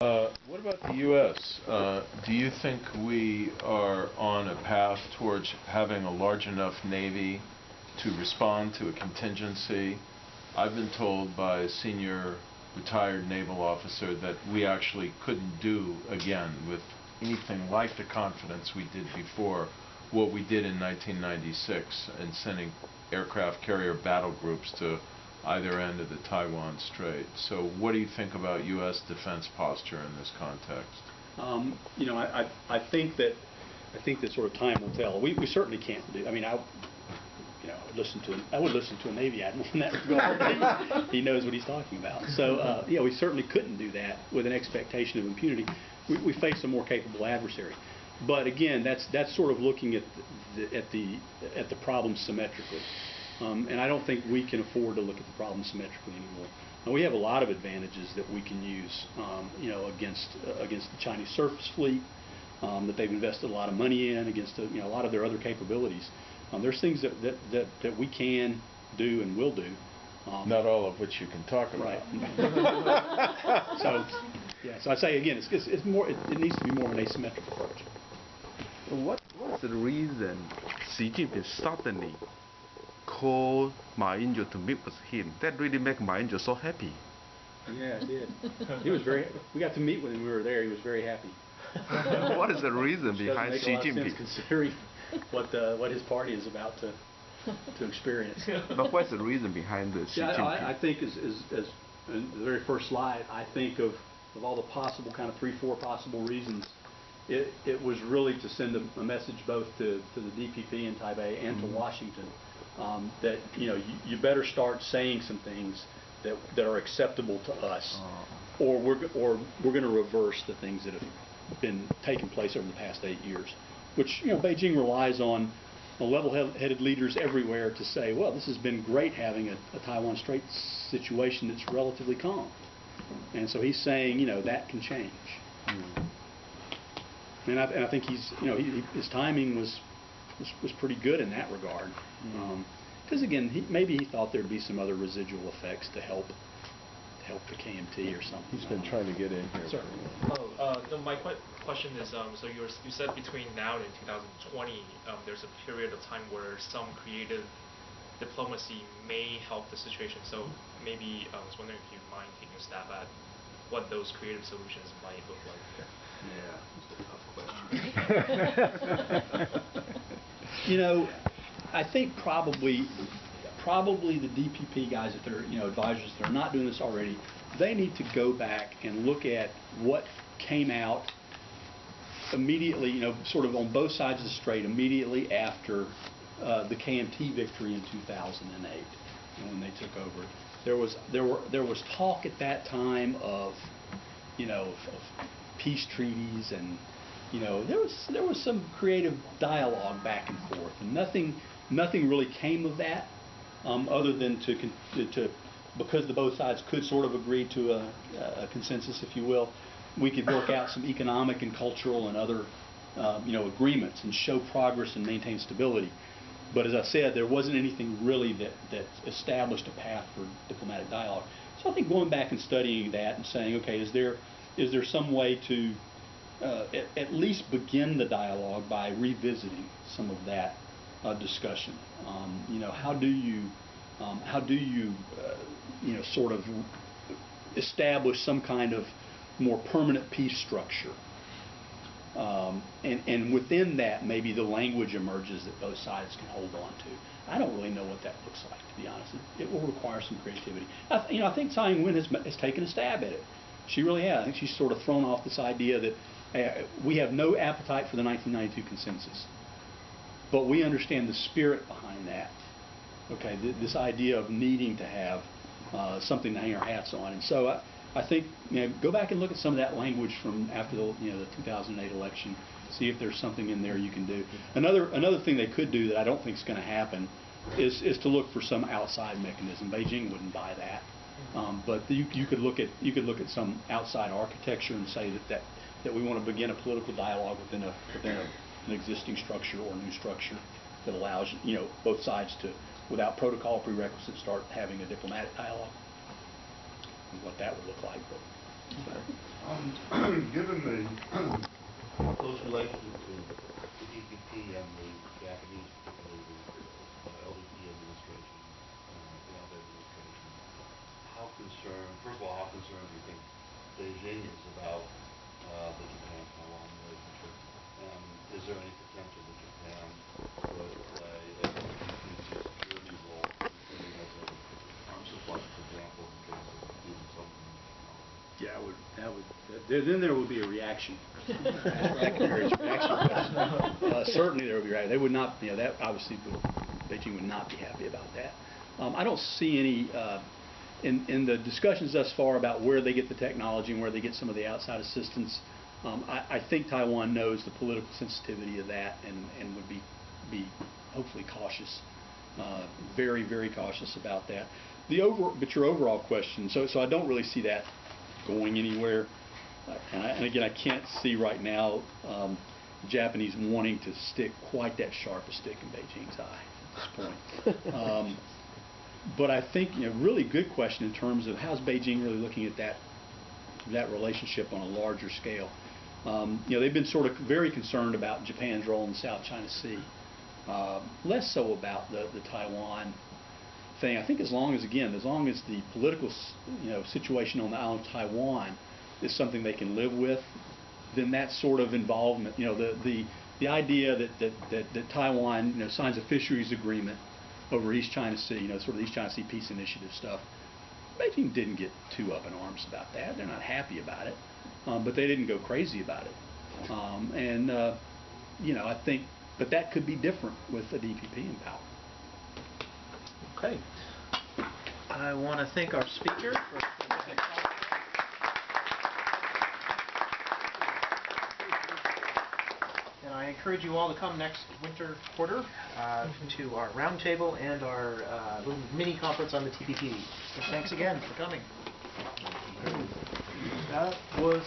What about the U.S.? Do you think we are on a path towards having a large enough Navy to respond to a contingency? I've been told by a senior retired naval officer that we actually couldn't do again with anything like the confidence we did before what we did in 1996 in sending aircraft carrier battle groups to either end of the Taiwan Strait. So what do you think about U.S. defense posture in this context? You know, I think that sort of time will tell. We certainly can't do. I mean, I would listen to a Navy admiral in that regard. He knows what he's talking about. So yeah, we certainly couldn't do that with an expectation of impunity. We face a more capable adversary. But again, that's sort of looking at the problem symmetrically. And I don't think we can afford to look at the problem symmetrically anymore. Now, we have a lot of advantages that we can use, you know, against the Chinese surface fleet that they've invested a lot of money in, against a lot of their other capabilities. There's things that we can do and will do. Not all of which you can talk about. Right. So, yeah. So I say again, it's more. It needs to be more of an asymmetric approach. What's the reason Xi Jinping suddenly called Ma Ying-jeou to meet with him? That really made Ma Ying-jeou so happy. Yeah, it did. He was very. We got to meet with him. We were there. He was very happy. What is the reason behind Xi Jinping? Considering what his party is about to experience. But what's the reason behind the Xi Jinping? I think as in the very first slide, I think of all the possible kind of 3-4 possible reasons. It was really to send a message both to the DPP in Taipei and to Washington that you better start saying some things that are acceptable to us, or we're going to reverse the things that have been taking place over the past 8 years, which Beijing relies on level-headed leaders everywhere to say, well, this has been great having a Taiwan Strait situation that's relatively calm, and so he's saying that can change. And I think his timing was pretty good in that regard, because again, maybe he thought there'd be some other residual effects to help the KMT or something. He's been trying to get in here. Certainly. No, my question is, so you said between now and 2020, there's a period of time where some creative diplomacy may help the situation. So maybe I was wondering if you mind taking a stab at what those creative solutions might look like. Yeah, that's a tough question. I think probably the DPP guys, if they're advisors that are not doing this already, they need to go back and look at what came out immediately, sort of on both sides of the strait immediately after the KMT victory in 2008, when they took over. There was talk at that time of peace treaties, and there was some creative dialogue back and forth, and nothing really came of that, other than to because the both sides could sort of agree to a consensus, if you will, we could work out some economic and cultural and other agreements and show progress and maintain stability. But as I said, there wasn't anything really that established a path for diplomatic dialogue. So I think going back and studying that and saying, okay, is there some way to at least begin the dialogue by revisiting some of that discussion? How do you sort of establish some kind of more permanent peace structure? And within that, maybe the language emerges that both sides can hold on to. I don't really know what that looks like, to be honest. It will require some creativity. I think Tsai Ing-wen has taken a stab at it. She really has. I think she's sort of thrown off this idea that we have no appetite for the 1992 consensus, but we understand the spirit behind that. Okay, this idea of needing to have something to hang our hats on, and so I think go back and look at some of that language from after the 2008 election. See if there's something in there you can do. Another thing they could do that I don't think is going to happen is to look for some outside mechanism. Beijing wouldn't buy that, but you could look at some outside architecture and say that we want to begin a political dialogue within an existing structure or a new structure that allows both sides to, without protocol prerequisites, start having a diplomatic dialogue. What that would look like, but Given the close relationship between the DPP and the Japanese, particularly the LDP administration, the other administration, first of all, how concerned do you think Beijing is about the Japan-Taiwan relationship? And is there any potential that Japan could play a security role, including as an arms supplier, for example, in case of even something? Yeah, then there would be a reaction. Certainly there would be a reaction. They would not, that obviously Beijing would not be happy about that. I don't see any, in the discussions thus far about where they get the technology and where they get some of the outside assistance, I think Taiwan knows the political sensitivity of that and would be hopefully cautious, very, very cautious about that. But your overall question, so I don't really see that going anywhere. And again, I can't see right now Japanese wanting to stick quite that sharp a stick in Beijing's eye at this point. But I think, really good question in terms of how's Beijing really looking at that relationship on a larger scale. They've been sort of very concerned about Japan's role in the South China Sea, less so about the Taiwan thing. I think as long as the political situation on the island of Taiwan is something they can live with, then that sort of involvement, the idea that Taiwan signs a fisheries agreement over East China Sea, sort of the East China Sea Peace Initiative stuff, Beijing didn't get too up in arms about that. They're not happy about it, but they didn't go crazy about it. I think, but that could be different with the DPP in power. Okay. I want to thank our speaker for and I encourage you all to come next winter quarter to our roundtable and our little mini conference on the TPP. So thanks again for coming. That was